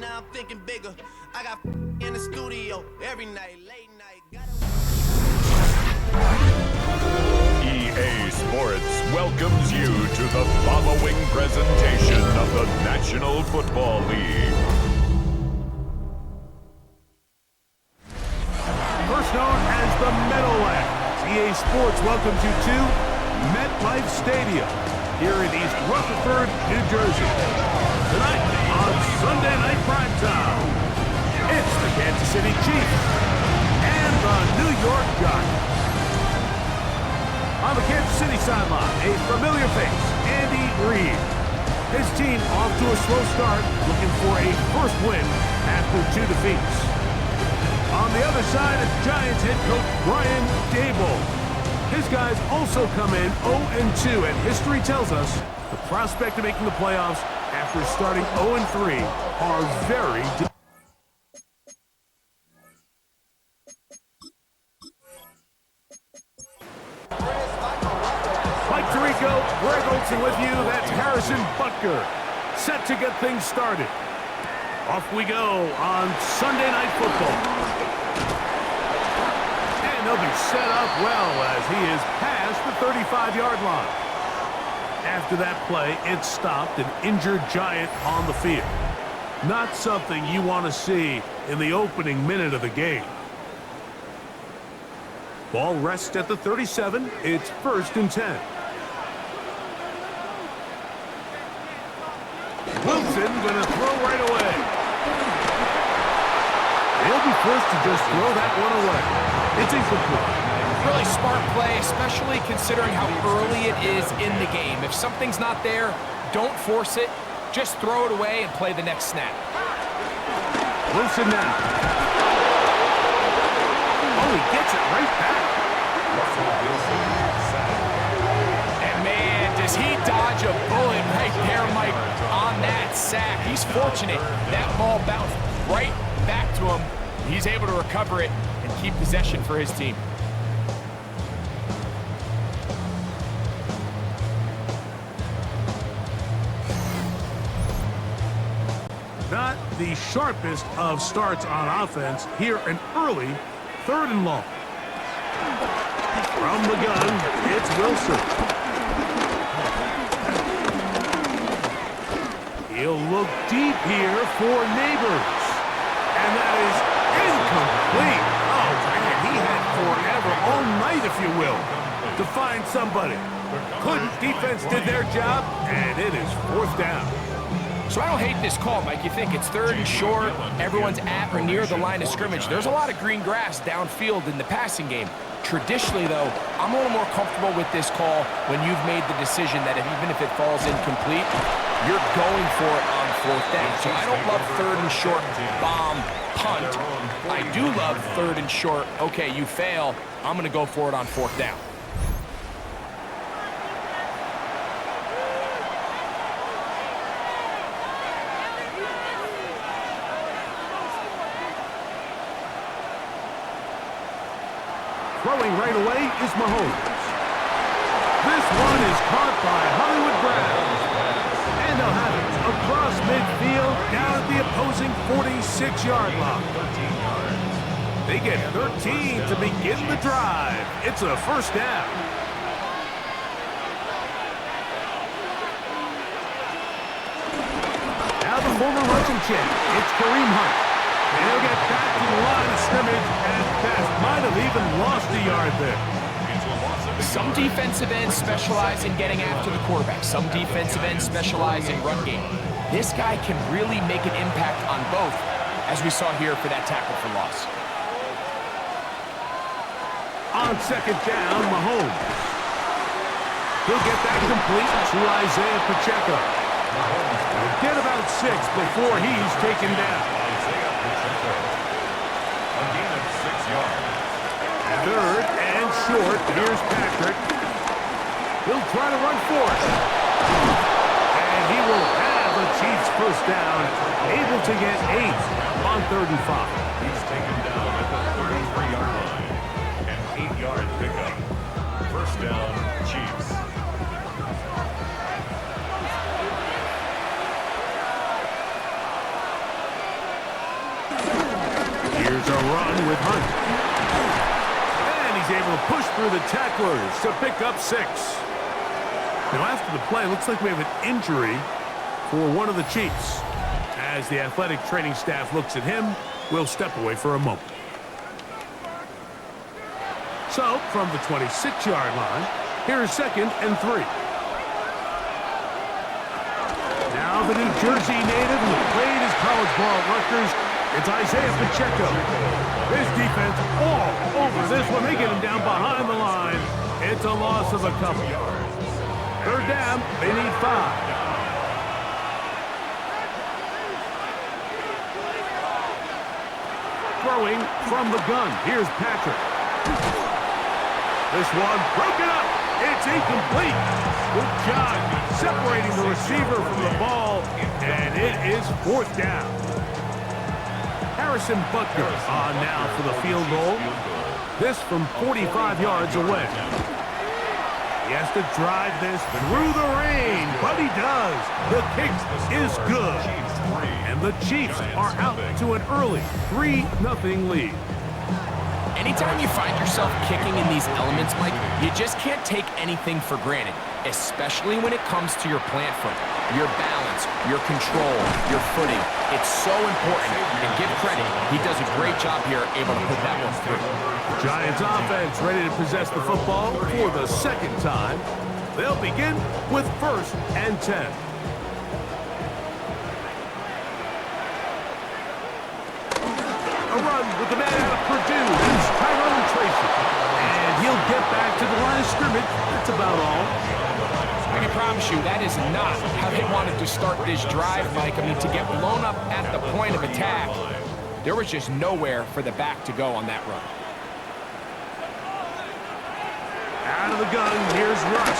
now I'm thinking bigger. I got in the studio every night, late night. EA Sports welcomes you to the following presentation of the National Football League. First known as the Meadowlands, EA Sports welcomes you to MetLife Stadium here in East Rutherford, New Jersey. Tonight on Sunday Night Primetime, it's the Kansas City Chiefs and the New York Giants. On the Kansas City sideline, a familiar face, Andy Reid. His team off to a slow start, looking for a first win after 2 defeats. On the other side is Giants head coach Brian Daboll. His guys also come in 0-2, and history tells us the prospect of making the playoffs after starting 0-3 are very Mike Tirico, Greg Olsen with you. That's Harrison Butker, set to get things started. Off we go on Sunday Night Football. And he'll be set up well as he is past the 35-yard line. After that play, it stopped an injured Giant on the field. Not something you want to see in the opening minute of the game. Ball rests at the 37. It's 1st and 10. Wilson going to throw right away. He'll be forced to just throw that one away. It's incomplete. Really smart play, especially considering how early it is in the game. If something's not there, don't force it. Just throw it away and play the next snap. Wilson now. Oh, he gets it right back. And man, does he dodge a bullet right there, Mike, on that sack. He's fortunate that ball bounced right back to him. He's able to recover it and keep possession for his team. Not the sharpest of starts on offense. Here an early 3rd and long. From the gun, it's Wilson. He'll look deep here for Neighbors. And that is incomplete. Oh, man, he had forever, all night, if you will, to find somebody. Couldn't. Defense did their job, and it is 4th down. So I don't hate this call, Mike. You think it's 3rd and short, everyone's at or near the line of scrimmage. There's a lot of green grass downfield in the passing game. Traditionally, though, I'm a little more comfortable with this call when you've made the decision that even if it falls incomplete, you're going for it on 4th down. So I don't love 3rd and short, bomb, punt. I do love 3rd and short, okay, you fail, I'm going to go for it on 4th down. Throwing right away is Mahomes. This one is caught by Hollywood Brown. And they'll have it across midfield down at the opposing 46-yard line. They get 13 to begin the drive. It's a 1st down. Now the former Russian champ, it's Kareem Hunt. And he'll get back to the line of scrimmage and best might have even lost a yard there. Some defensive ends specialize in getting after the quarterback. Some defensive ends specialize in run game. This guy can really make an impact on both, as we saw here for that tackle for loss. On 2nd down, Mahomes. He'll get that complete to Isaiah Pacheco. He'll get about 6 before he's taken down. A gain of 6 yards. 3rd and short. Here's Patrick. He'll try to run for it. And he will have a Chiefs 1st down, able to get 8 on 3rd and 5. He's taken down at the 33-yard line. An 8-yard pickup. 1st down, Chiefs. Here's a run with Hunt. And he's able to push through the tacklers to pick up 6. Now, after the play, looks like we have an injury for one of the Chiefs. As the athletic training staff looks at him, we'll step away for a moment. So, from the 26-yard line, here's 2nd and 3. Now the New Jersey native who played his college ball at Rutgers, it's Isaiah Pacheco. His defense all over this one. They get him down behind the line. It's a loss of a couple. 3rd down, they need 5. Throwing from the gun. Here's Patrick. This one broken up. It's incomplete. Good job separating the receiver from the ball, and it is 4th down. Harrison Butker on now for the field goal. This from 45 yards away. He has to drive this through the rain, but he does. The kick is good. And the Chiefs are out to an early 3-0 lead. Anytime you find yourself kicking in these elements, Mike, you just can't take anything for granted, especially when it comes to your plant foot, your balance, your control, your footing. It's so important, and give credit, he does a great job here able to put that one through. Giants offense ready to possess the football for the 2nd time. They'll begin with 1st and 10. A run with the man out of Purdue. He's Tyrone Tracy. And he'll get back to the line of scrimmage. That's about all. I can promise you that is not how they wanted to start this drive, Mike. I mean, to get blown up at the point of attack, there was just nowhere for the back to go on that run. Out of the gun, here's Russ.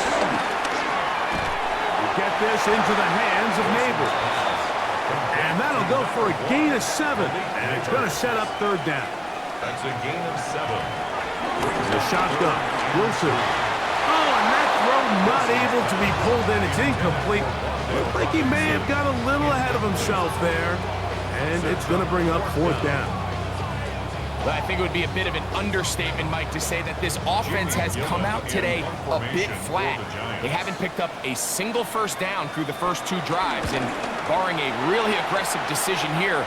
We get this into the hands of Neighbors. And that'll go for a gain of 7. And it's going to set up 3rd down. That's a gain of 7. The shotgun. Wilson. Oh, and that throw not able to be pulled in. It's incomplete. Looked like he may have got a little ahead of himself there. And it's going to bring up 4th down. Well, I think it would be a bit of an understatement, Mike, to say that this offense has come out today a bit flat. They haven't picked up a single 1st down through the first 2 drives, and barring a really aggressive decision here,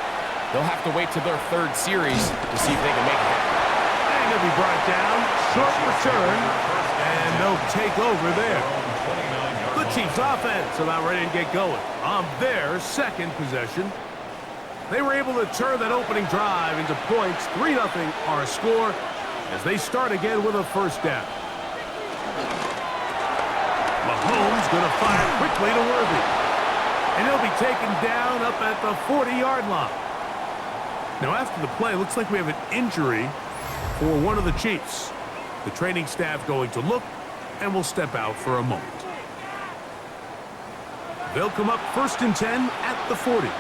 they'll have to wait to their 3rd series to see if they can make it happen. And he'll be brought down, short return, and no takeover there. The Chiefs offense about ready to get going on their 2nd possession. They were able to turn that opening drive into points. 3-0 our score as they start again with a 1st down. Mahomes going to fire quickly to Worthy. And he'll be taken down up at the 40-yard line. Now, after the play, looks like we have an injury for one of the Chiefs. The training staff going to look, and will step out for a moment. They'll come up 1st and 10 at the 40.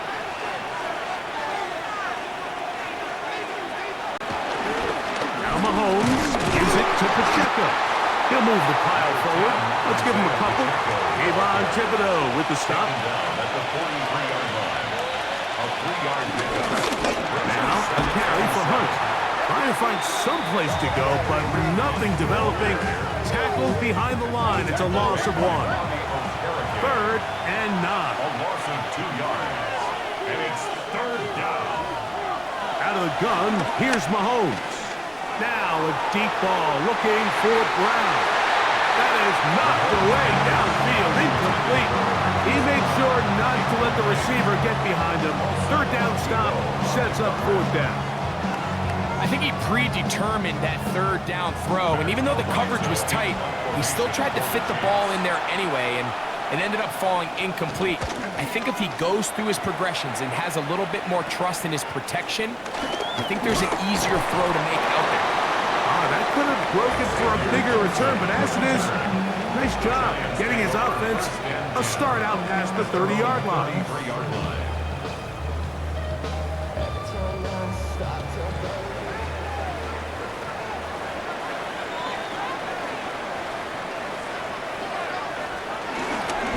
Mahomes gives it to Pacheco. He'll move the pile forward. Let's give him a couple. Avon Thibodeau with the stop. At the 43-yard line. A 3-yard pickup. Now a carry for Hunt. Trying to find some place to go, but nothing developing. Tackled behind the line. It's a loss of 1. 3rd and 9. A loss of 2 yards. And it's 3rd down. Out of the gun, here's Mahomes. Now a deep ball looking for Brown. That is knocked away downfield, incomplete. He made sure not to let the receiver get behind him. 3rd down stop sets up 4th down. I think he predetermined that 3rd down throw, and even though the coverage was tight, he still tried to fit the ball in there anyway, and it ended up falling incomplete. I think if he goes through his progressions and has a little bit more trust in his protection, I think there's an easier throw to make out there. That could have broken for a bigger return, but as it is, nice job getting his offense a start out past the 30-yard line.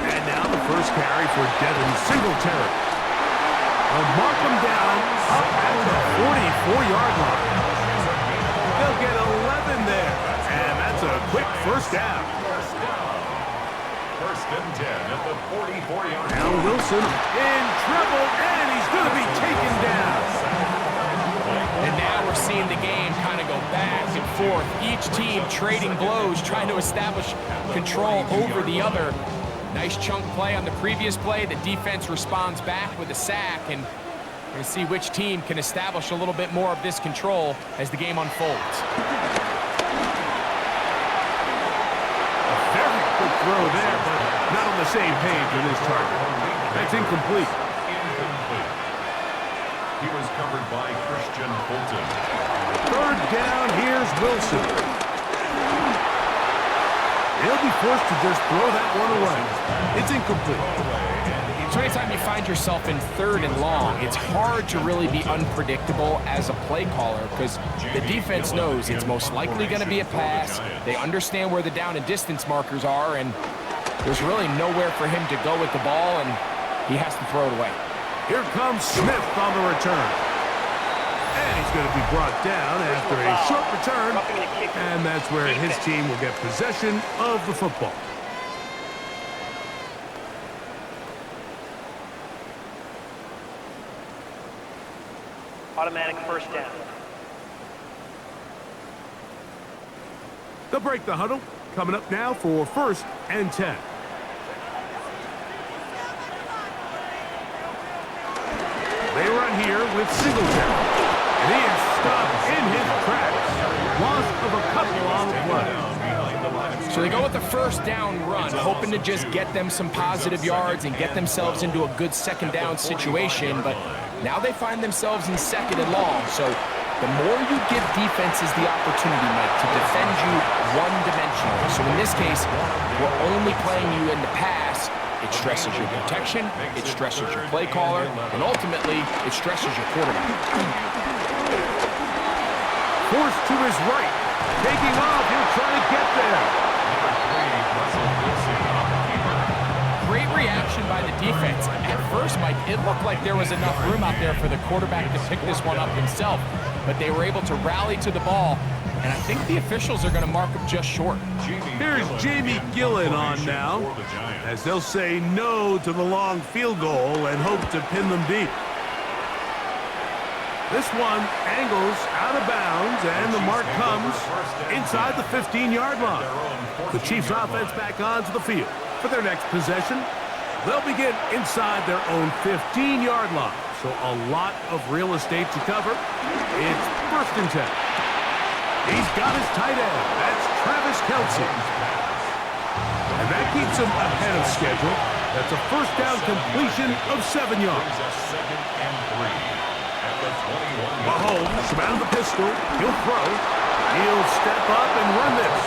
And now the first carry for Devin Singletary. They'll mark him down up at the 45. 4-yard line. They'll get 11 there, and that's a quick first down. First and 10 at the 44-yard line. Now Wilson in trouble, and he's going to be taken down. And now we're seeing the game kind of go back and forth. Each team trading blows, trying to establish control over the other. Nice chunk play on the previous play. The defense responds back with a sack, and we're going to see which team can establish a little bit more of this control as the game unfolds. A very quick throw there, but not on the same page with his target. That's incomplete. Incomplete. He was covered by Christian Fulton. Third down, here's Wilson. He'll be forced to just throw that one away. It's incomplete. So anytime you find yourself in third and long, it's hard to really be unpredictable as a play caller because the defense knows it's most likely going to be a pass. They understand where the down and distance markers are, and there's really nowhere for him to go with the ball, and he has to throw it away. Here comes Smith on the return. And he's going to be brought down after a short return, and that's where his team will get possession of the football. Automatic first down. They'll break the huddle. Coming up now for 1st and 10. They run here with Singletary. And he is stopped in his tracks. Loss of a couple on the play. So they go with the first down run, hoping to just get them some positive yards and get themselves into a good second down situation, but now they find themselves in 2nd and long. So the more you give defenses the opportunity, Mike, to defend you one-dimensionally. So in this case, we're only playing you in the pass. It stresses your protection, it stresses your play caller, and ultimately, it stresses your quarterback. Forced to his right. Taking off, he'll try to get there. Great reaction by the defense. At first, Mike, it looked like there was enough room out there for the quarterback to pick this one up himself, but they were able to rally to the ball, and I think the officials are going to mark him just short. Here's Jamie Gillen on now, as they'll say no to the long field goal and hope to pin them deep. This one angles out of bounds, and the mark comes inside the 15-yard line. The Chiefs offense back onto the field for their next possession. They'll begin inside their own 15-yard line, so a lot of real estate to cover. It's 1st and 10. He's got his tight end. That's Travis Kelce. And that keeps him ahead of schedule. That's a first down completion of 7 yards. Mahomes from out of the pistol. He'll throw. He'll step up and run this.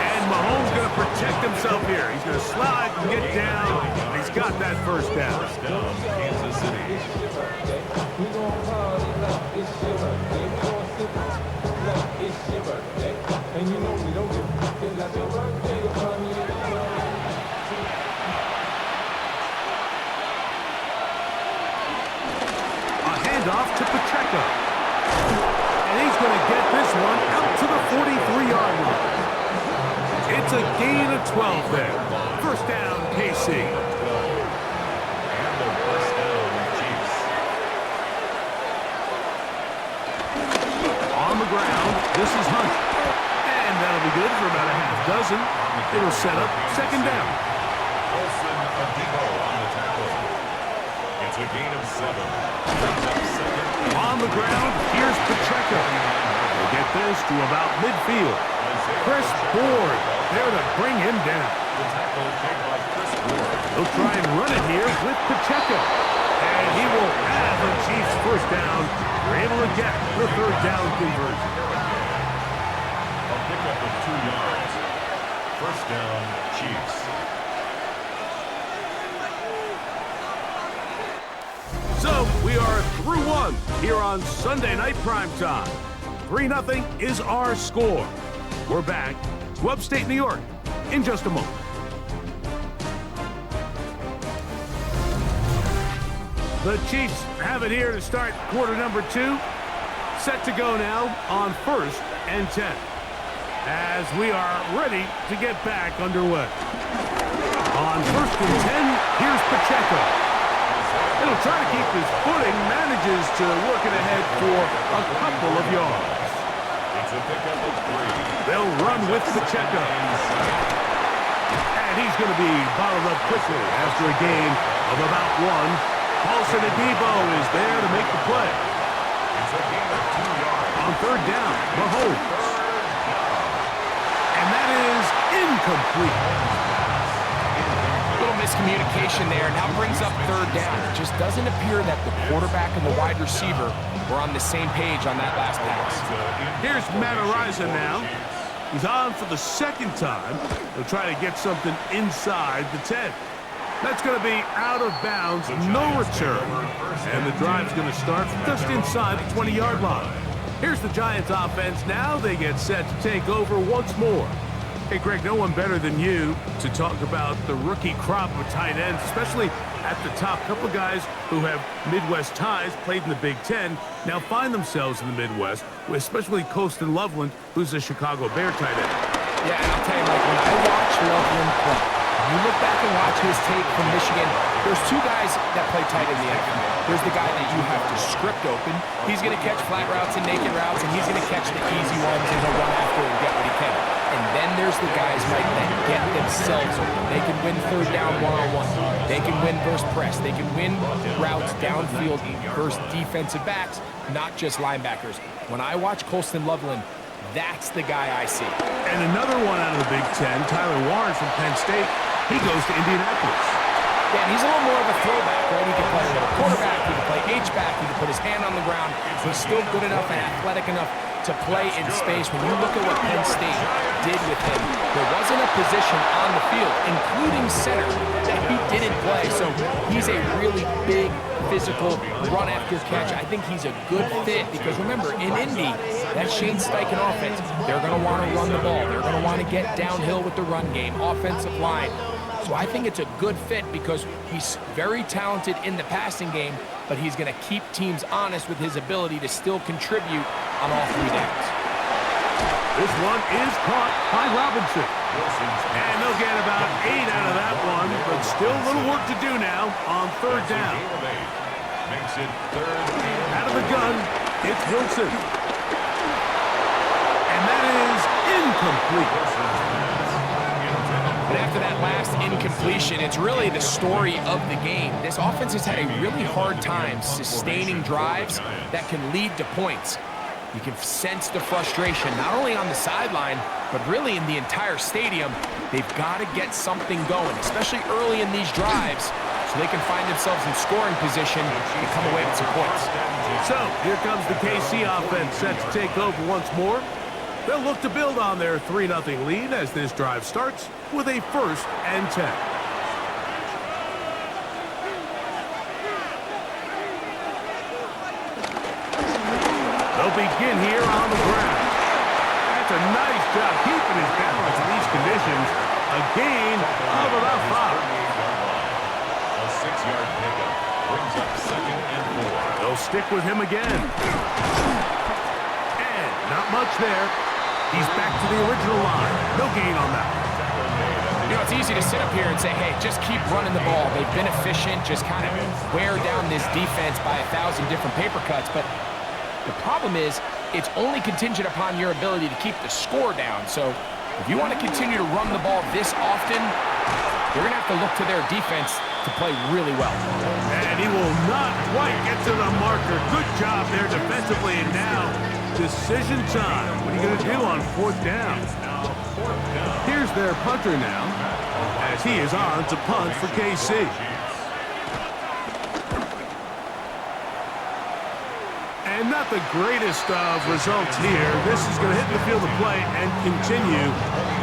And Mahomes going to protect himself here. He's going to slide and get down. And he's got that first down. Kansas City. Off to Pacheco. And he's going to get this one out to the 43-yard line. It's a gain of 12 there. First down, KC. And the first down, Chiefs. On the ground, this is Hunt. And that'll be good for about a half dozen. It'll set up 2nd down. Wilson Adipo on the tackle. It's a gain of 7. On the ground, here's Pacheco. They'll get this to about midfield. Chris Board there to bring him down. They'll try and run it here with Pacheco. And he will have a Chiefs first down. They're able to get the 3rd down conversion. A pickup of 2 yards. First down, Chiefs. So, we are through 1 here on Sunday Night Primetime. 3-0 is our score. We're back to upstate New York in just a moment. The Chiefs have it here to start quarter number 2. Set to go now on 1st and 10. As we are ready to get back underway. On 1st and 10, here's Pacheco. He'll try to keep his footing, manages to work it ahead for a couple of yards. They'll run with Pacheco. And he's going to be bottled up quickly after a gain of about 1. Paulson Adebo is there to make the play. On 3rd down, Mahomes. And that is incomplete. Little miscommunication there. Now brings up 3rd down. It just doesn't appear that the quarterback and the wide receiver were on the same page on that last pass. Here's Matt Ariza now. He's on for the 2nd time. He'll try to get something inside the 10. That's going to be out of bounds, no return. And the drive's going to start just inside the 20-yard line. Here's the Giants offense now. They get set to take over once more. Hey, Greg, no one better than you to talk about the rookie crop of tight ends, especially at the top. A couple of guys who have Midwest ties, played in the Big Ten, now find themselves in the Midwest, especially Colston Loveland, who's a Chicago Bear tight end. Yeah, and I'll tell you, Mike, when I watch Loveland play, you look back and watch his tape from Michigan, there's 2 guys that play tight in the NFL. There's the guy that you have to script open. He's going to catch flat routes and naked routes, and he's going to catch the easy ones, and he'll run after and get what he can. And then there's the guys, Mike, that get themselves open. They can win 3rd down one-on-one. They can win versus press. They can win routes downfield versus defensive backs, not just linebackers. When I watch Colston Loveland, that's the guy I see. And another one out of the Big Ten, Tyler Warren from Penn State. He goes to Indianapolis. Yeah, and he's a little more of a throwback, right? He can play a little quarterback, he can play H-back, he can put his hand on the ground. He's still good enough and athletic enough to play in space. When you look at what Penn State did with him, there wasn't a position on the field, including center, that he didn't play. So he's a really big, physical, run-after-catch. I think he's a good fit because, remember, in Indy, that Shane Steichen offense, they're going to want to run the ball. They're going to want to get downhill with the run game, offensive line. So I think it's a good fit because he's very talented in the passing game, but he's going to keep teams honest with his ability to still contribute on all 3 downs. This one is caught by Robinson. And they'll get about 8 out of that one, but still a little work to do now on 3rd down. Out of the gun, it's Wilson. And that is incomplete. But after that last incompletion, it's really the story of the game. This offense has had a really hard time sustaining drives that can lead to points. You can sense the frustration, not only on the sideline, but really in the entire stadium. They've got to get something going, especially early in these drives, so they can find themselves in scoring position and come away with some points. So, here comes the KC offense set to take over once more. They'll look to build on their 3-0 lead as this drive starts with a 1st and 10. They'll begin here on the ground. That's a nice job keeping his balance in these conditions. A gain of about 5. A 6-yard pickup brings up 2nd and 4. They'll stick with him again. And not much there. He's back to the original line. No gain on that. You know, it's easy to sit up here and say, hey, just keep running the ball. They've been efficient, just kind of wear down this defense by 1,000 different paper cuts. But the problem is, it's only contingent upon your ability to keep the score down. So if you want to continue to run the ball this often, you're going to have to look to their defense to play really well. And he will not quite get to the marker. Good job there defensively. And now, decision time. What are you going to do on 4th down? Here's their punter now, as he is on to punt for KC. And not the greatest of results here. This is going to hit the field of play and continue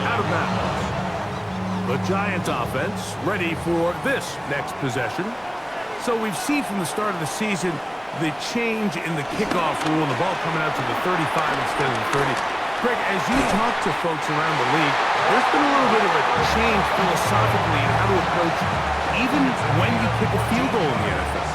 out of bounds. The Giants offense ready for this next possession. So we've seen from the start of the season the change in the kickoff rule and the ball coming out to the 35 instead of the 30. Greg, as you talk to folks around the league, there's been a little bit of a change philosophically in how to approach even when you kick a field goal in the NFL.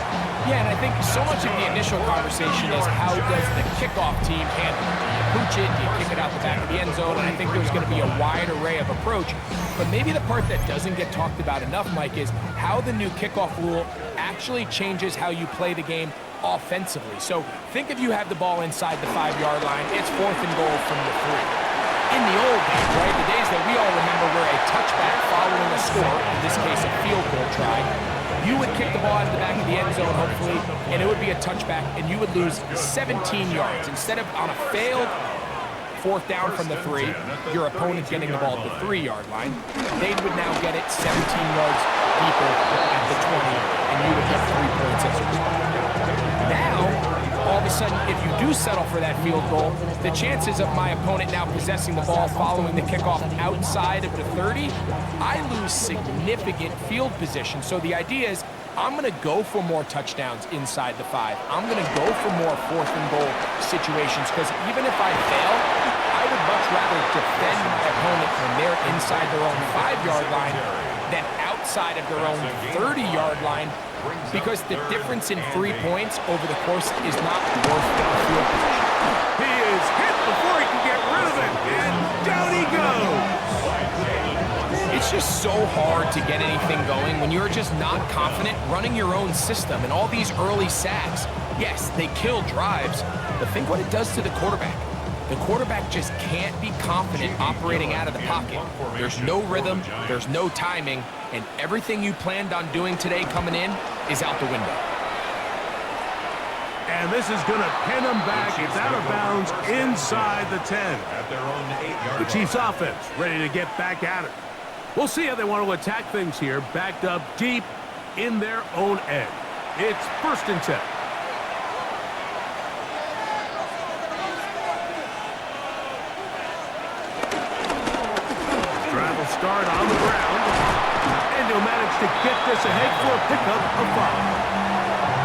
Yeah, and I think so much of the initial conversation is how does the kickoff team handle it? Do you pooch it? Do you kick it out the back of the end zone? And I think there's going to be a wide array of approach. But maybe the part that doesn't get talked about enough, Mike, is how the new kickoff rule actually changes how you play the game offensively. So think if you have the ball inside the 5-yard line, it's 4th and goal from the 3. In the old days, right, the days that we all remember where a touchback following a score, in this case a field goal try, you would kick the ball out of the back of the end zone, hopefully, and it would be a touchback, and you would lose 17 yards. Instead of on a failed 4th down from the 3, your opponent getting the ball at the 3-yard line, they would now get it 17 yards deeper at the 20, and you would get 3 points as a result. Now, all of a sudden, if you do settle for that field goal, the chances of my opponent now possessing the ball following the kickoff outside of the 30, I lose significant field position. So the idea is I'm going to go for more touchdowns inside the 5. I'm going to go for more 4th and goal situations because even if I fail, I would much rather defend my opponent when they're inside their own 5-yard line than outside of their own 30-yard line, because the difference in 3 points over the course is not worth the field position. He is hit before he can get rid of it, and down he goes. It's just so hard to get anything going when you're just not confident running your own system. And all these early sacks, yes, they kill drives, but think what it does to the quarterback. The quarterback just can't be confident operating out of the pocket. There's no rhythm, there's no timing, and everything you planned on doing today coming in is out the window. And this is going to pin him back. It's out of bounds inside the 10. The Chiefs offense ready to get back at it. We'll see how they want to attack things here, backed up deep in their own end. It's 1st and 10. Start on the ground, and he'll manage to get this ahead for a pickup of 5.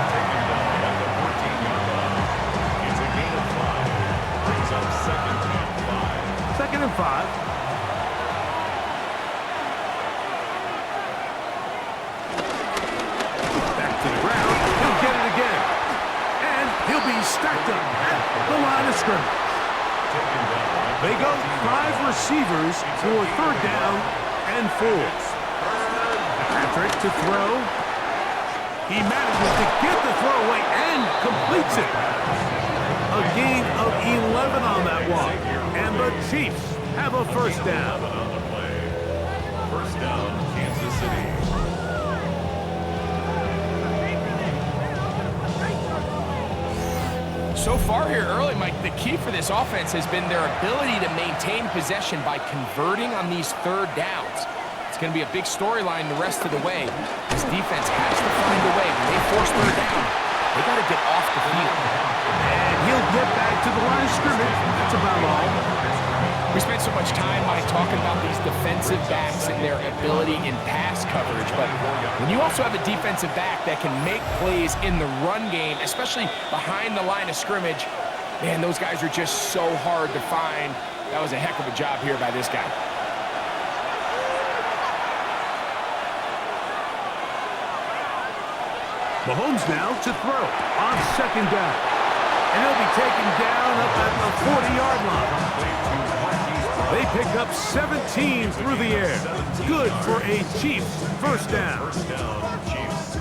Taken down at the 14-yard line. It's a gain of 5. Brings up 2nd and 5. 2nd and 5. Back to the ground. He'll get it again. And he'll be stacked up at the line of scrimmage. Taken down. They go 5 receivers for 3rd down and 4. Patrick to throw. He manages to get the throw away and completes it. A gain of 11 on that one. And the Chiefs have a 1st down. On the play. 1st down, Kansas City. So far here early, Mike, the key for this offense has been their ability to maintain possession by converting on these 3rd downs. It's going to be a big storyline the rest of the way. This defense has to find a way. When they force 3rd down, they got to get off the field. And he'll get back to the line of scrimmage. That's about all. We spent so much time, Mike, talking about these defensive backs and their ability in pass coverage, but when you also have a defensive back that can make plays in the run game, especially behind the line of scrimmage, man, those guys are just so hard to find. That was a heck of a job here by this guy. Mahomes now to throw on 2nd down. And he'll be taken down up at the 40-yard line. They pick up 17 through the air. Good for a Chiefs 1st down. Chiefs.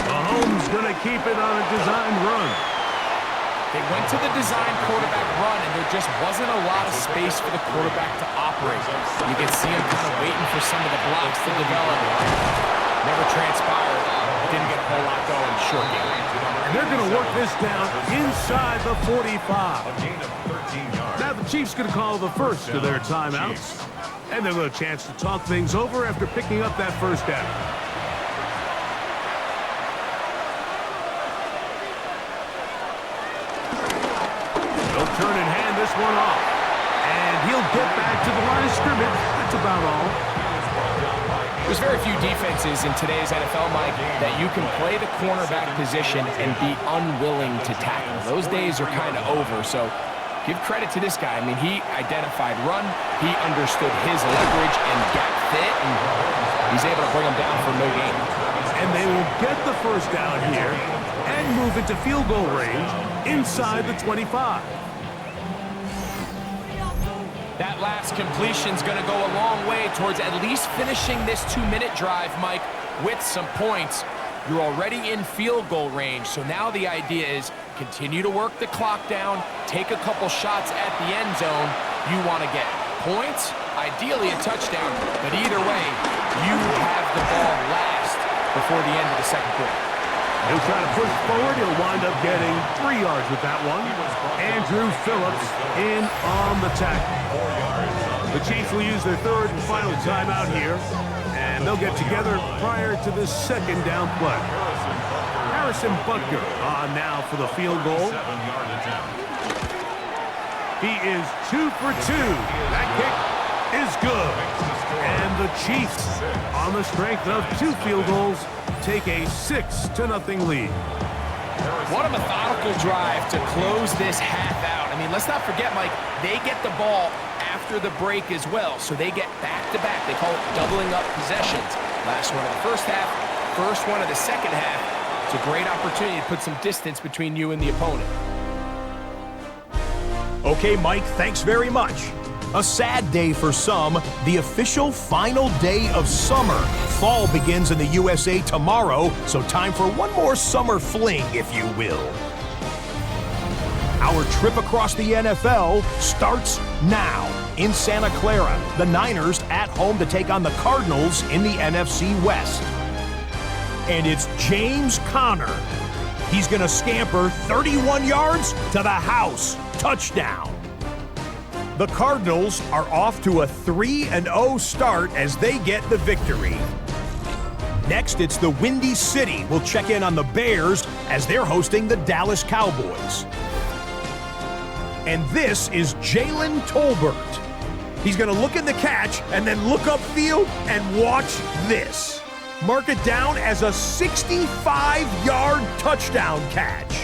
Mahomes going to keep it on a designed run. They went to the design quarterback run, and there just wasn't a lot of space for the quarterback to operate. You can see him kind of waiting for some of the blocks to develop. Never transpired. Didn't get a whole lot going. Short game. And they're going to work this down inside the 45. A gain of 13 yards. Now the Chiefs going to call the first of their timeouts. And they'll have a chance to talk things over after picking up that 1st down. They'll turn and hand this one off. And he'll get back to the line of scrimmage. That's about all. There's very few defenses in today's NFL, Mike, that you can play the cornerback position and be unwilling to tackle. Those days are kind of over, so give credit to this guy. I mean, he identified run, he understood his leverage and gap fit, and he's able to bring him down for no gain. And they will get the first down here and move into field goal range inside the 25. That last completion's going to go a long way towards at least finishing this 2-minute drive, Mike, with some points. You're already in field goal range, so now the idea is continue to work the clock down, take a couple shots at the end zone. You want to get points, ideally a touchdown, but either way, you have the ball last before the end of the second quarter. He'll try to push forward. He'll wind up getting 3 yards with that one. Andrew Phillips in on the tackle. The Chiefs will use their third and final timeout here, and they'll get together prior to the second down play. Harrison Butker on now for the field goal. He is 2 for 2. That kick is good. And the Chiefs, on the strength of 2 field goals, take a 6-0 lead. What a methodical drive to close this half out. I mean, let's not forget, Mike, they get the ball after the break as well, so they get back-to-back. They call it doubling up possessions. Last one of the first half, first one of the second half. It's a great opportunity to put some distance between you and the opponent. Okay, Mike, thanks very much. A sad day for some, the official final day of summer. Fall begins in the USA tomorrow, so time for one more summer fling, if you will. Our trip across the NFL starts now. In Santa Clara, the Niners at home to take on the Cardinals in the NFC West. And it's James Conner. He's going to scamper 31 yards to the house. Touchdown. The Cardinals are off to a 3-0 start as they get the victory. Next, it's the Windy City. We'll check in on the Bears as they're hosting the Dallas Cowboys. And this is Jalen Tolbert. He's going to look in the catch and then look upfield and watch this. Mark it down as a 65-yard touchdown catch.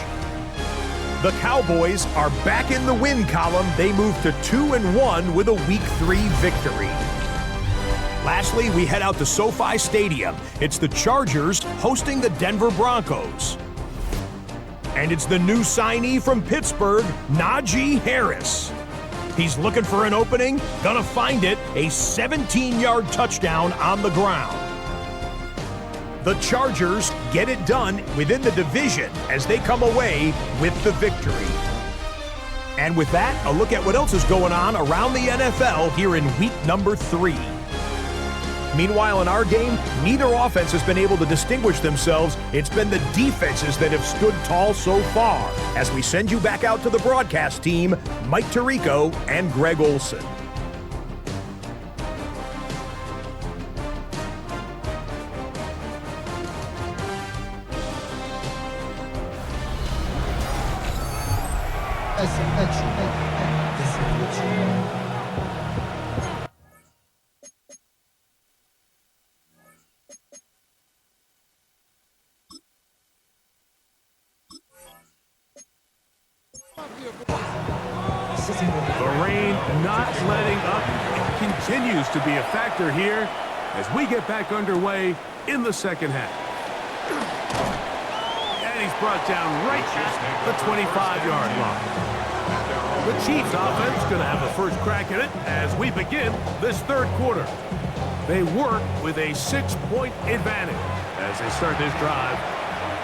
The Cowboys are back in the win column. They move to 2-1 with a Week 3 victory. Lastly, we head out to SoFi Stadium. It's the Chargers hosting the Denver Broncos. And it's the new signee from Pittsburgh, Najee Harris. He's looking for an opening, gonna find it, a 17-yard touchdown on the ground. The Chargers get it done within the division as they come away with the victory. And with that, a look at what else is going on around the NFL here in week number 3. Meanwhile, in our game, neither offense has been able to distinguish themselves. It's been the defenses that have stood tall so far. As we send you back out to the broadcast team, Mike Tirico and Greg Olson. The rain not letting up continues to be a factor here as we get back underway in the second half. And he's brought down right at the 25-yard line. The Chiefs offense going to have the first crack at it as we begin this third quarter. They work with a 6-point advantage as they start this drive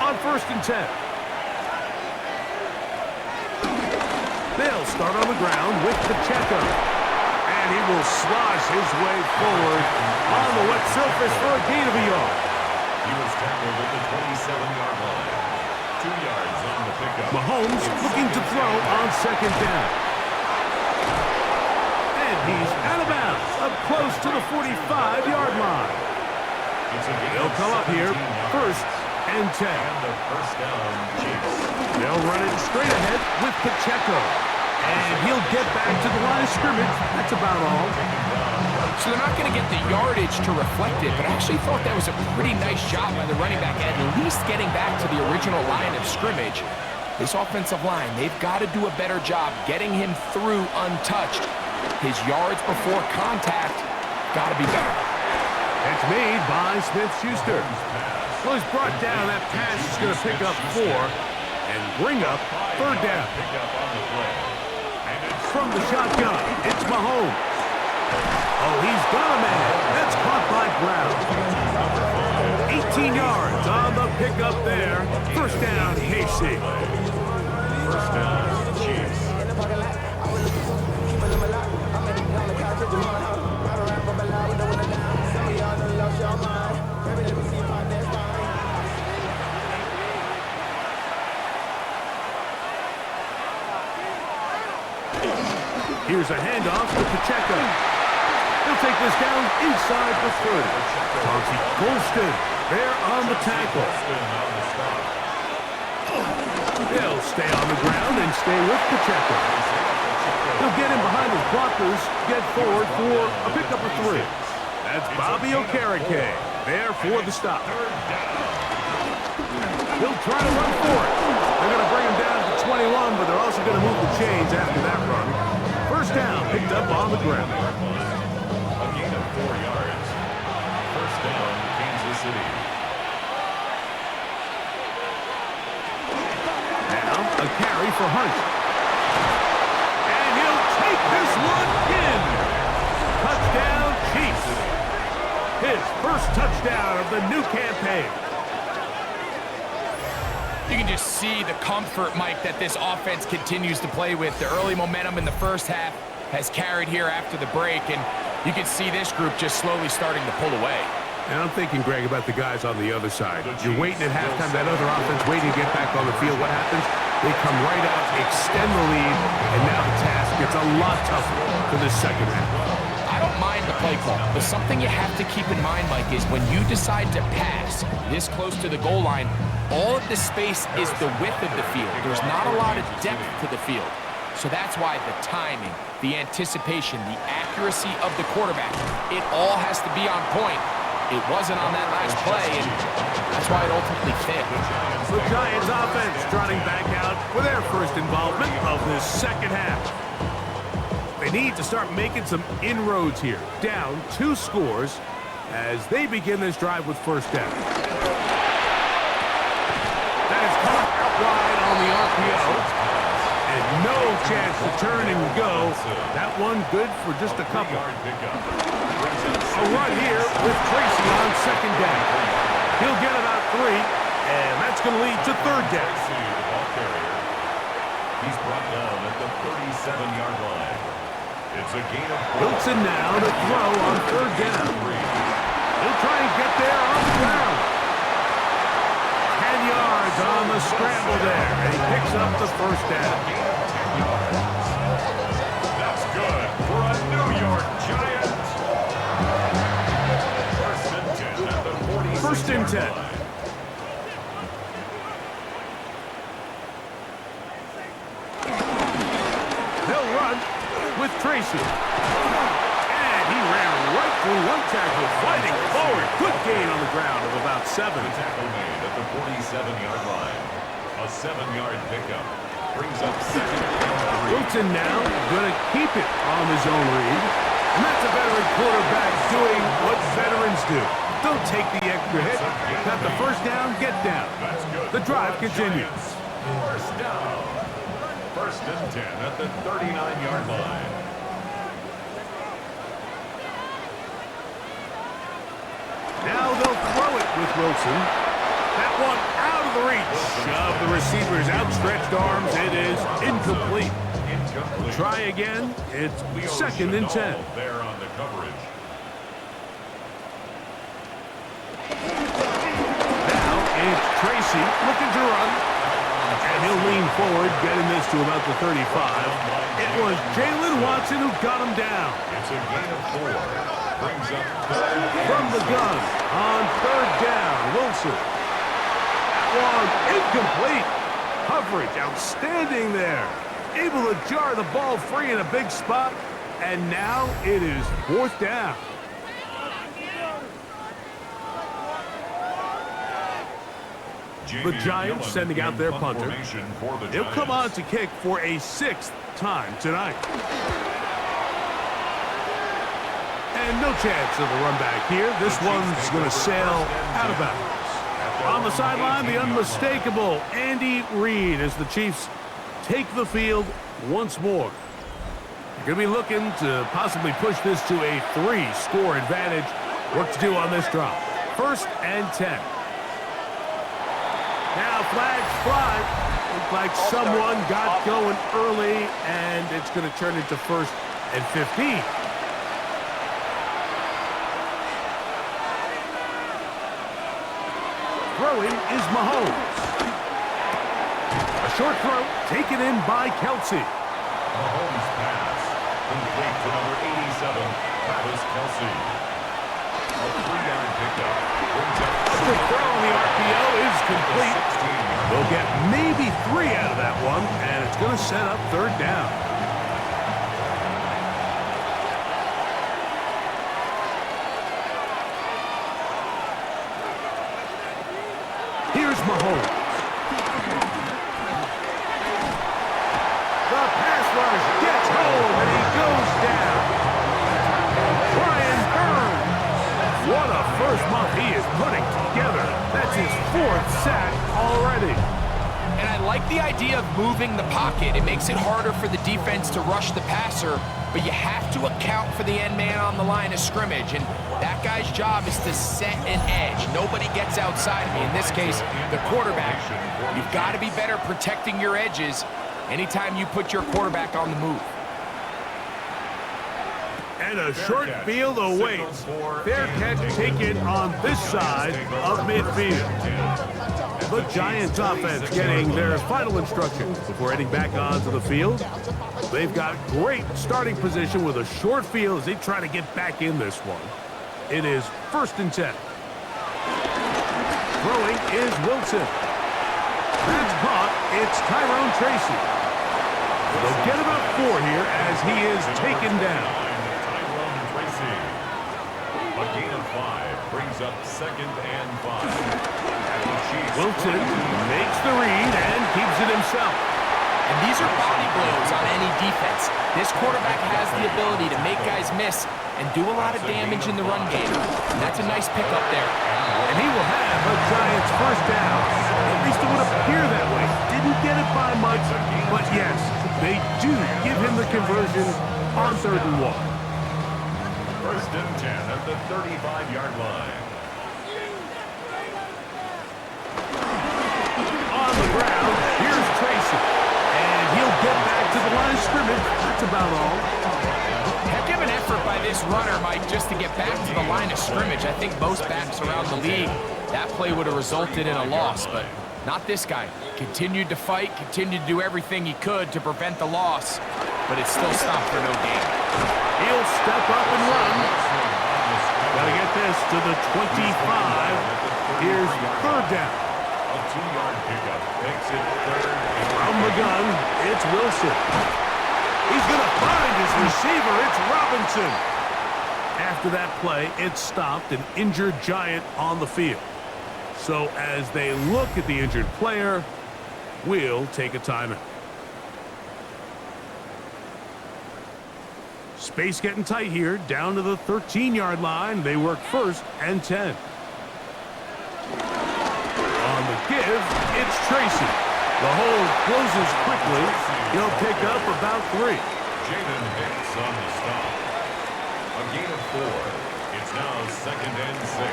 on 1st and 10. They'll start on the ground with Pacheco. And he will slosh his way forward on the wet surface for a gain of a yard. He was tackled at the 27-yard line. 2 yards on the pickup. Mahomes looking to throw on 2nd down. And he's out of bounds, up close to the 45-yard line. They'll come up here, 1st and 10. And the first down, Chiefs. They'll run it straight ahead with Pacheco. And he'll get back to the line of scrimmage. That's about all. So they're not going to get the yardage to reflect it, but I actually thought that was a pretty nice job by the running back, at least getting back to the original line of scrimmage. This offensive line, they've got to do a better job getting him through untouched. His yards before contact got to be better. It's made by Smith-Schuster. Well, he's brought down. That pass is going to pick up 4 and bring up third down. From the shotgun, it's Mahomes. Oh, he's got a man. That's caught by Brown. 18 yards on the pickup there. First down, KC. First down, Chiefs. Here's a handoff to Pacheco. He'll take this down inside the 30. Chauncey Golston there on the tackle. They'll stay on the ground and stay with Pacheco. He'll get in behind his blockers, get forward for a pickup of 3. That's Bobby Okereke there for the stop. He'll try to run for it. They're going to bring him down to 21, but they're also going to move the chains after that run. First down, picked up on the ground. A gain of 4 yards. First down, Kansas City. Now, a carry for Hunt. And he'll take this one in. Touchdown, Chiefs. His first touchdown of the new campaign. You can just see the comfort, Mike, that this offense continues to play with. The early momentum in the first half has carried here after the break, and you can see this group just slowly starting to pull away. And I'm thinking, Greg, about the guys on the other side. You're waiting at halftime, that other offense waiting to get back on the field. What happens? They come right out, extend the lead, and now the task gets a lot tougher for the second half. I don't mind the play call, but something you have to keep in mind, Mike, is when you decide to pass this close to the goal line, all of the space is the width of the field. There's not a lot of depth to the field. So that's why the timing, the anticipation, the accuracy of the quarterback, it all has to be on point. It wasn't on that last play, and that's why it ultimately failed. The Giants offense trotting back out for their first involvement of this second half. They need to start making some inroads here. Down 2 scores as they begin this drive with first down. That is caught out wide on the RPO. And no chance to turn and go. That one good for just a couple. A run here with Tracy on second down. He'll get about 3, and that's going to lead to third down. He's brought down at the 37-yard line. It's a gain of 4. Wilson now to throw on third down. He'll try and get there on the ground. 10 yards on the scramble there, and he picks up the first down. That's good for a New York Giant. First and 10. They'll run with Tracy. And he ran right through one tackle, fighting forward. Good gain on the ground of about 7. Tackle made at the 47-yard line. A 7-yard pickup brings up second and 3. Wilson now going to keep it on his own read. And that's a veteran quarterback doing what veterans do. Don't take the extra hit. Got the first down, get down. The drive continues. First down. First and 10 at the 39-yard line. Now they'll throw it with Wilson. That one out of the reach of the receiver's outstretched arms. It is incomplete. Try again. It's second and 10. There on the coverage. Now it's Tracy looking to run. And he'll lean forward, getting this to about the 35. It was Jalen Watson who got him down. It's a gain of 4. Brings up From the gun on third down, Wilson. That one incomplete. Coverage outstanding there. Able to jar the ball free in a big spot. And now it is fourth down. The Giants sending out their punter. He'll come on to kick for a 6th time tonight. And no chance of a run back here. This one's going to sail out of bounds. On the sideline, the unmistakable Andy Reid as the Chiefs take the field once more. They're going to be looking to possibly push this to a 3-score advantage. Work to do on this drop. 1st and 10. Now flags fly. Looks like someone got going early, and it's going to turn into 1st and 15. Throwing is Mahomes. A short throw taken in by Kelsey. Mahomes pass. Complete to number 87, Travis Kelsey. A 3-yard pickup. Quick throw on the RPO is complete. They'll get maybe 3 out of that one, and it's going to set up 3rd down. Here's Mahomes. The pass rush gets home, and he goes down. Brian Burns. What a first month he is putting together. That's his 4th sack already. And I like the idea of moving the pocket. It makes it harder for the defense to rush the passer, but you have to account for the end man on the line of scrimmage, and that guy's job is to set an edge. Nobody gets outside of me. In this case, the quarterback. You've got to be better protecting your edges anytime you put your quarterback on the move. And a short field awaits. Fair catch taken on this side of midfield. The Giants offense getting their final instructions before heading back onto the field. They've got great starting position with a short field as they try to get back in this one. It is 1st and 10. Throwing is Wilson. That's caught. It's Tyrone Tracy. They'll get about 4 here as he is taken down. A gain of 5 brings up 2nd and 5. Wilson makes the read and keeps it himself. And these are body blows on any defense. This quarterback has the ability to make guys miss and do a lot of damage in the run game. And that's a nice pickup there. And he will have a Giants 1st down. At least it would appear that way. Didn't get it by much, but yes, they do give him the conversion on 3rd and 1. 1st and 10 at the 35-yard line. On the ground, here's Tracy. And he'll get back to the line of scrimmage. That's about all. Heck of an effort by this runner, Mike, just to get back to the line of scrimmage. I think most backs around the league, that play would have resulted in a loss, but not this guy. Continued to fight, continued to do everything he could to prevent the loss, but it still stopped for no gain. He'll step up and run. Gotta get this to the 25. Here's 3rd down. A 2-yard pickup makes it 3rd. From the gun, it's Wilson. He's gonna find his receiver. It's Robinson. After that play, it stopped an injured Giant on the field. So as they look at the injured player, we'll take a timeout. Space getting tight here, down to the 13-yard line. They work 1st and 10. On the give, it's Tracy. The hold closes quickly. He'll pick up about 3. Jaden Hicks on the stop. A gain of 4. It's now 2nd and 6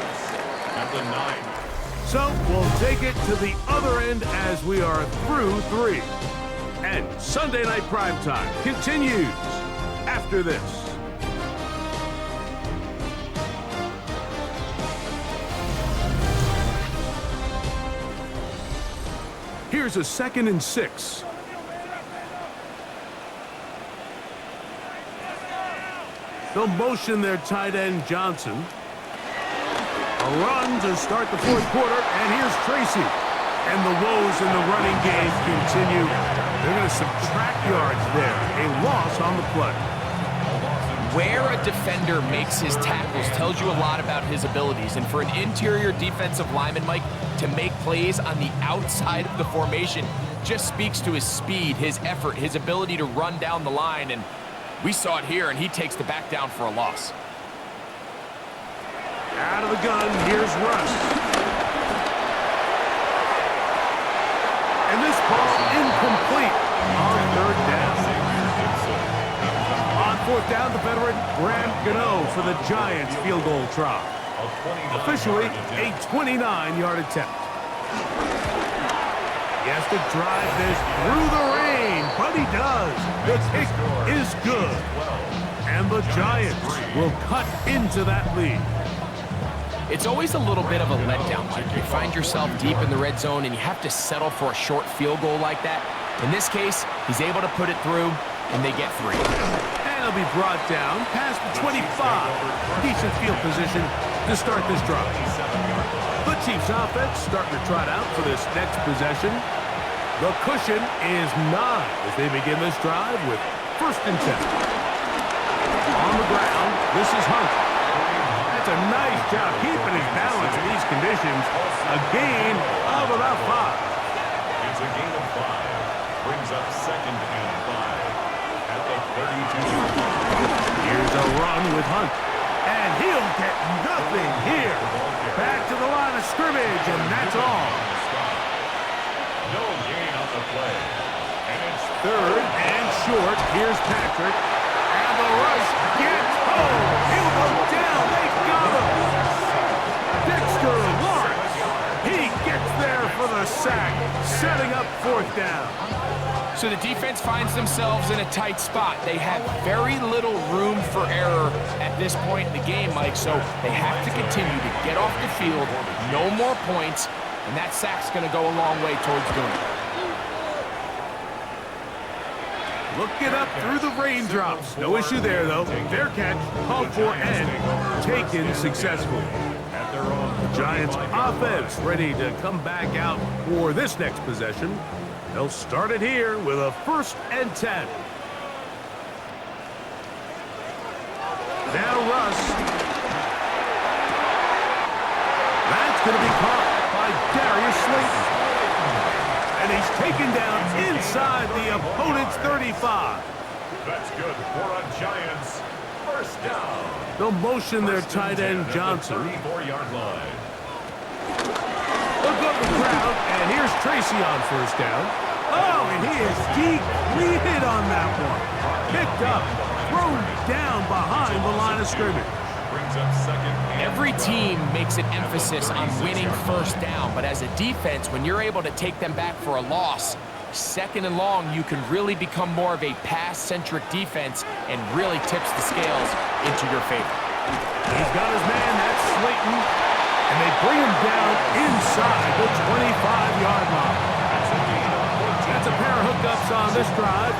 at the 9. So we'll take it to the other end as we are through 3. And Sunday Night Primetime continues after this. Here's a 2nd and 6. They'll motion their tight end Johnson. A run to start the 4th quarter, and here's Tracy. And the woes in the running game continue. They're going to subtract yards there. A loss on the play. Where a defender makes his tackles tells you a lot about his abilities. And for an interior defensive lineman, Mike, to make plays on the outside of the formation just speaks to his speed, his effort, his ability to run down the line. And we saw it here, and he takes the back down for a loss. Out of the gun, here's Russ. And this ball incomplete on third down. On fourth down, the veteran Graham Gano for the Giants field goal try. Officially a 29-yard attempt. He has to drive this through the rain, but he does. The kick is good. And the Giants will cut into that lead. It's always a little bit of a letdown, Mike. You find yourself deep in the red zone and you have to settle for a short field goal like that. In this case, he's able to put it through, and they get 3. And he'll be brought down past the 25. Decent field position to start this drive. The Chiefs offense starting to trot out for this next possession. The cushion is 9 as they begin this drive with 1st and 10. On the ground, this is Hunt. That's a nice job keeping his balance in these conditions. A gain of about 5. It's a gain of 5. Brings up 2nd and 5 at the 32-yard line. Here's a run with Hunt. And he'll get nothing here. Back to the line of scrimmage, and that's all. No gain on the play. And it's 3rd and short. Here's Patrick. And the rush gets home. He'll go down. They got him. Dexter Lawrence. He gets there for the sack, setting up 4th down. So the defense finds themselves in a tight spot. They have very little room for error at this point in the game, Mike, so they have to continue to get off the field, no more points, and that sack's going to go a long way towards doing it. Looking up through the raindrops. No issue there, though. Fair catch, called for, and taken successfully. The Giants offense ready to come back out for this next possession. They'll start it here with a 1st and 10. Now Russ. That's going to be caught by Darius Slayton. And he's taken down inside the opponent's 35. That's good for a Giants 1st down. They'll motion their tight end Johnson. 34-yard line. Look up the crowd, and here's Tracy on 1st down. Oh, and he is depleted on that one. Picked up, thrown down behind the line of scrimmage. Brings up 2nd. Every team makes an emphasis on winning 1st down, but as a defense, when you're able to take them back for a loss, 2nd and long, you can really become more of a pass-centric defense and really tips the scales into your favor. He's got his man, that's Slayton, and they bring him down inside the 25-yard line. That's a pair of hookups on this drive.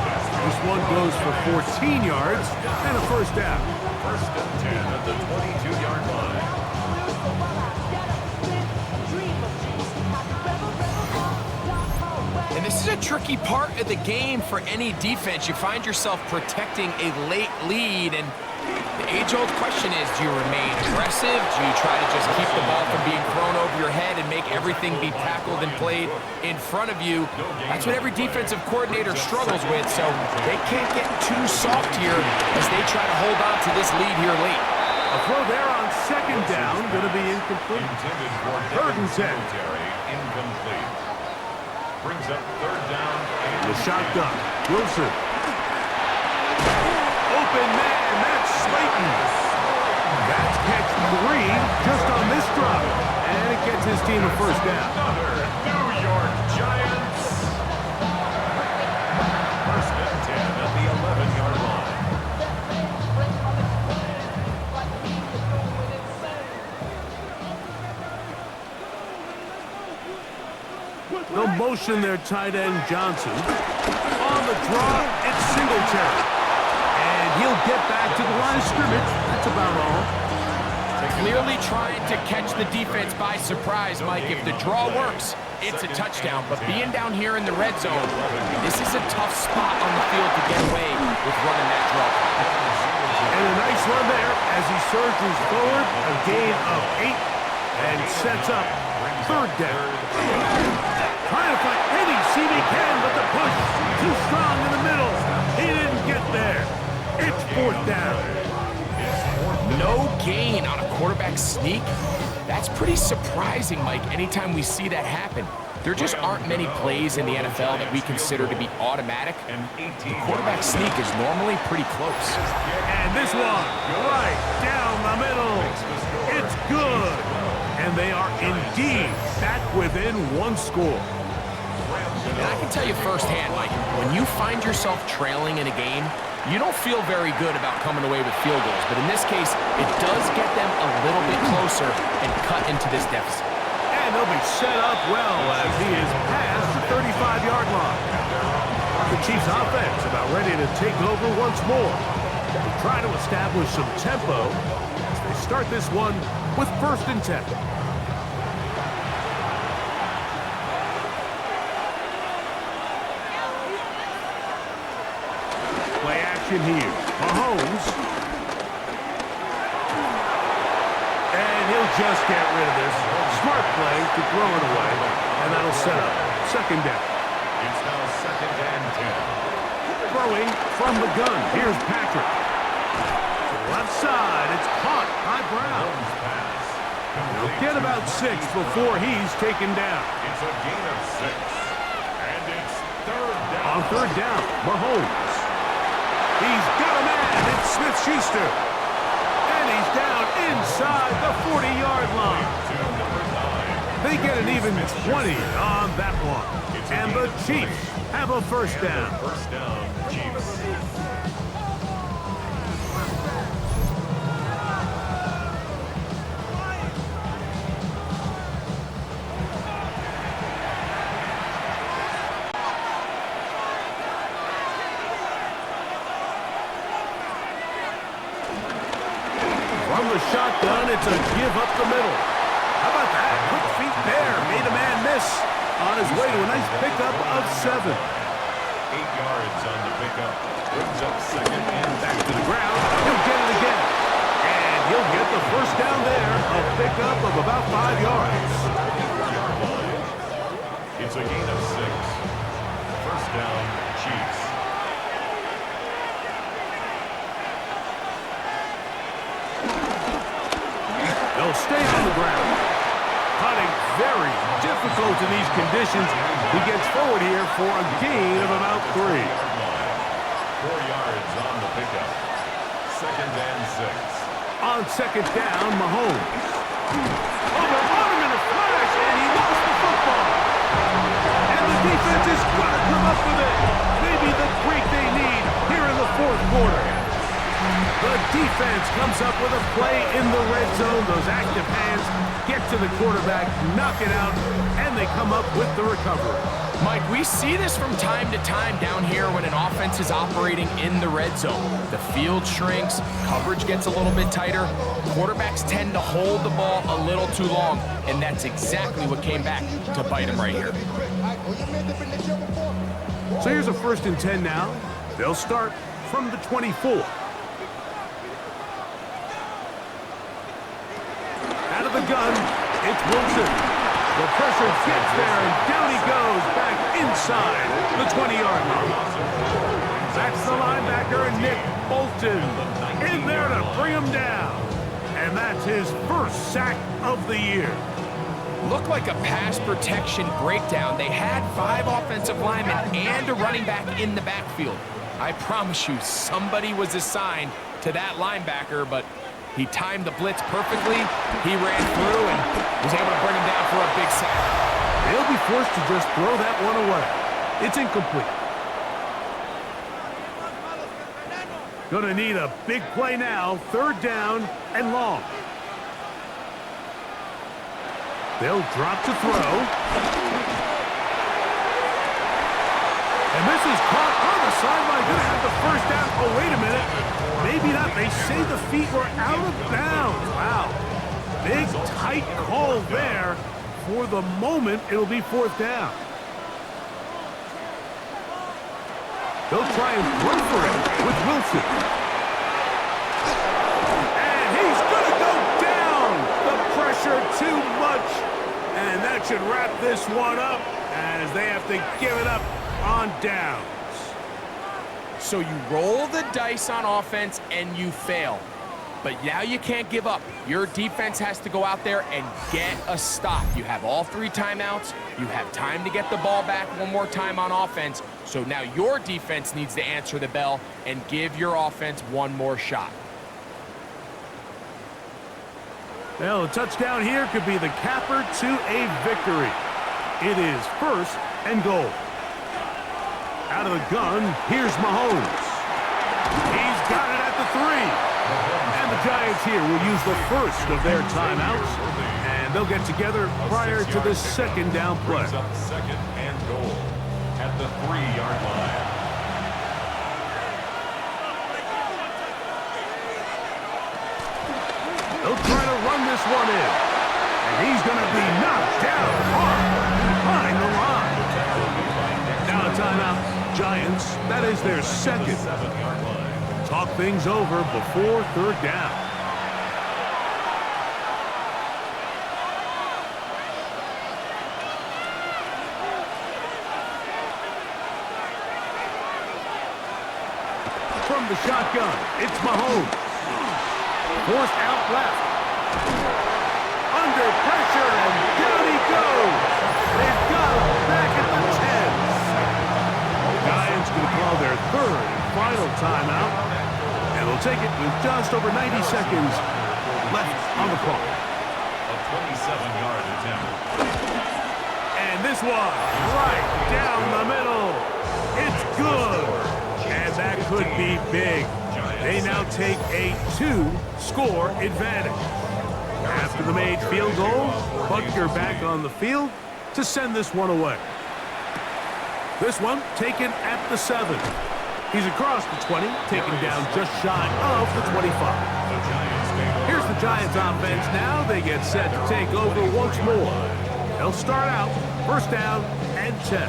This one goes for 14 yards and a 1st down. 1st and 10 at the 22-yard line. And this is a tricky part of the game for any defense. You find yourself protecting a late lead, and the age-old question is, do you remain aggressive? Do you try to just keep the ball from being thrown over your head and make everything be tackled and played in front of you? That's what every defensive coordinator struggles with, so they can't get too soft here as they try to hold on to this lead here late. A throw there on 2nd down, going to be incomplete. Intended for 3rd and 10. Incomplete. Brings up 3rd down. The shotgun. Wilson. Open man. That's Slayton. That's catch 3 just on this drop. And it gets his team a 1st down. Another New York Giants. 1st and 10 at the 11-yard line. They'll motion their tight end Johnson. On the draw, it's Singletary. And he'll get back to the line of scrimmage. That's about all. Clearly trying to catch the defense by surprise, Mike. If the draw works, it's a touchdown. But being down here in the red zone, this is a tough spot on the field to get away with running that draw. And a nice run there as he surges forward, a gain of 8, and sets up third down. Trying to find any seam he can, but the push too strong in the middle. He didn't get there. It's fourth down. No gain on a quarterback sneak. That's pretty surprising, Mike, anytime we see that happen. There just aren't many plays in the NFL that we consider to be automatic. The quarterback sneak is normally pretty close. And this one, right down the middle. It's good. And they are indeed back within one score. And I can tell you firsthand, Mike, when you find yourself trailing in a game, you don't feel very good about coming away with field goals. But in this case, it does get them a little bit closer and cut into this deficit. And they'll be set up well as he is past the 35-yard line. The Chiefs offense about ready to take over once more. They try to establish some tempo as they start this one with 1st and 10. Play action here. Mahomes. And he'll just get rid of this. Smart play to throw it away. And that'll set up 2nd down. It's now 2nd and 10. Throwing from the gun. Here's Patrick. To the left side. It's caught by Brown. He'll get about 6 before he's taken down. It's a gain of 6. And it's 3rd down. On 3rd down, Mahomes. He's got a man. It's Smith-Schuster. And he's down inside the 40-yard line. They get an even 20 on that one. And the Chiefs have a 1st down. 1st down, Chiefs. From the shotgun, it's a give up the middle. How about that? Quick feet there. Made a man miss. On his way to a nice pickup of 7. 8 yards on the pickup. Brings up 2nd and Back to the ground. He'll get it again. And he'll get the 1st down there. A pickup of about 5 yards. It's a gain of 6. 1st down, Chiefs. They'll stay on the ground. Cutting very difficult in these conditions. He gets forward here for a gain of about 3. 4 yards on the pickup. 2nd and 6. On 2nd down, Mahomes. Oh, they're on him in a flash, and he lost the football. And the defense is going to come up with it. Maybe the break they need here in the 4th quarter. The defense comes up with a play in the red zone. Those active hands get to the quarterback, knock it out, and they come up with the recovery. Mike, we see this from time to time down here when an offense is operating in the red zone. The field shrinks, coverage gets a little bit tighter, quarterbacks tend to hold the ball a little too long, and that's exactly what came back to bite him right here. So here's a 1st and 10 now. They'll start from the 24. Out of the gun, it's Wilson. The pressure gets there, and down he goes back inside the 20-yard line. That's the linebacker, Nick Bolton, in there to bring him down. And that's his 1st sack of the year. Looked like a pass protection breakdown. They had 5 offensive linemen and a running back in the backfield. I promise you, somebody was assigned to that linebacker, but he timed the blitz perfectly. He ran through and was able to bring him down for a big sack. They'll be forced to just throw that one away. It's incomplete. Gonna need a big play now. 3rd down and long. They'll drop to throw. And this is caught on the sideline. Gonna have the 1st down. Oh, wait a minute. Maybe not. They say the feet were out of bounds. Wow. Big, tight call there. For the moment, it'll be 4th down. They'll try and run for it with Wilson. are too much. And that should wrap this one up as they have to give it up on downs. So you roll the dice on offense and you fail. But now you can't give up. Your defense has to go out there and get a stop. You have all 3 timeouts. You have time to get the ball back one more time on offense. So now your defense needs to answer the bell and give your offense one more shot. Well, a touchdown here could be the capper to a victory. It is 1st and goal. Out of the gun, here's Mahomes. He's got it at the 3. And the Giants here will use the first of their timeouts. And they'll get together prior to the 2nd down play. 2nd and goal at the 3-yard line. They'll try to run this one in. And he's going to be knocked down hard behind the line. Now a timeout. Giants, that is their 2nd. Talk things over before 3rd down. From the shotgun, it's Mahomes. Forced out left. Under pressure, and down he goes. They've got him back at the 10. Giants going to call their 3rd and final timeout. And they'll take it with just over 90 seconds left on the clock. A 27-yard attempt. And this one, right down the middle. It's good. And that could be big. They now take a 2-score advantage. After the made field goal, Butker back on the field to send this one away. This one taken at the 7. He's across the 20, taken down just shy of the 25. Here's the Giants offense now. They get set to take over once more. They'll start out 1st down and 10.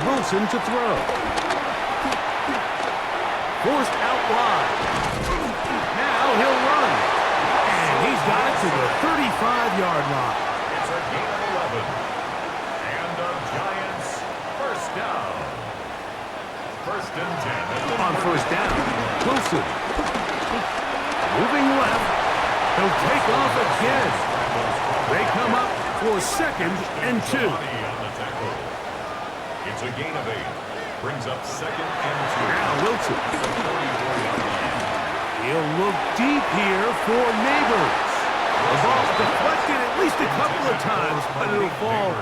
Wilson to throw. Forced out wide. Now he'll run. And he's got it to the 35-yard line. It's a gain of 11. And the Giants, 1st down. 1st and 10. On 1st down, Wilson. Moving left. He'll take off again. They come up for 2nd and 2. It's a gain of 8. Brings up 2nd and 2. Now Wilson. He'll look deep here for Neighbors. The ball's deflected at least a couple of times, but it'll fall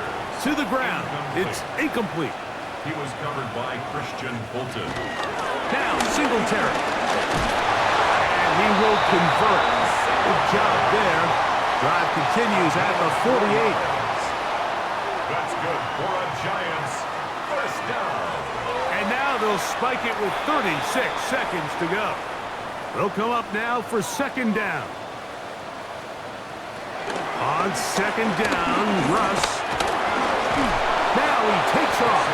to the ground. It's incomplete. He was covered by Christian Fulton. Now Singletary. And he will convert. Good job there. Drive continues at the 48. That's good for a Giants 1st down. And now they'll spike it with 36 seconds to go. They'll come up now for 2nd down. On 2nd down, Russ. Now he takes off.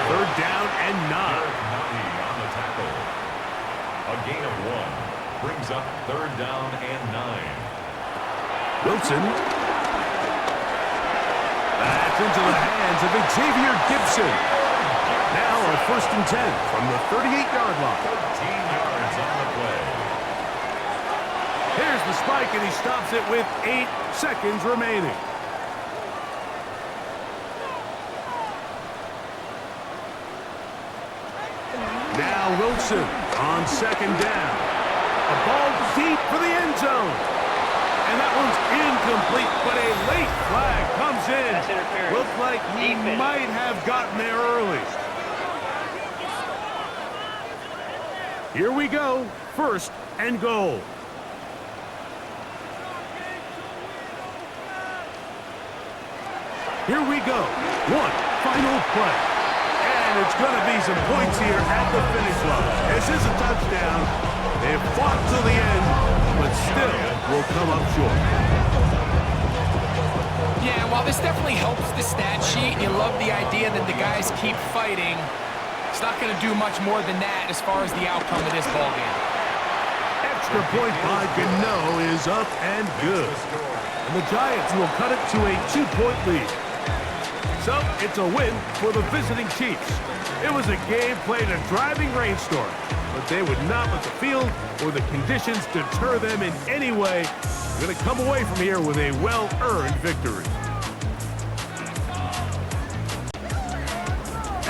3rd down and 9. On the tackle. A gain of 1. Brings up 3rd down and 9. Wilson. That's into the hands of Xavier Gibson. Now a 1st and 10 from the 38-yard line. 13 yards on the play. Here's the spike, and he stops it with 8 seconds remaining. Now Wilson on 2nd down. A ball deep for the end zone. And that one's incomplete, but a late flag comes in. Looks like he might have gotten there early. Here we go, 1st and goal. Here we go, one final play. And it's going to be some points here at the finish line. This is a touchdown. They've fought till the end, but still will come up short. Yeah, while this definitely helps the stat sheet, you love the idea that the guys keep fighting, It's not going to do much more than that as far as the outcome of this ball game. Extra point by Gano is up and good. And the Giants will cut it to a 2-point lead. So, it's a win for the visiting Chiefs. It was a game played in a driving rainstorm, but they would not let the field or the conditions deter them in any way. They're going to come away from here with a well-earned victory.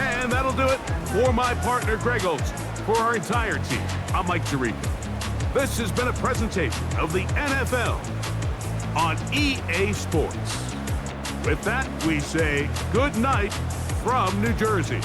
And that'll do it for my partner, Greg Olson. For our entire team, I'm Mike Tirico. This has been a presentation of the NFL on EA Sports. With that, we say good night from New Jersey.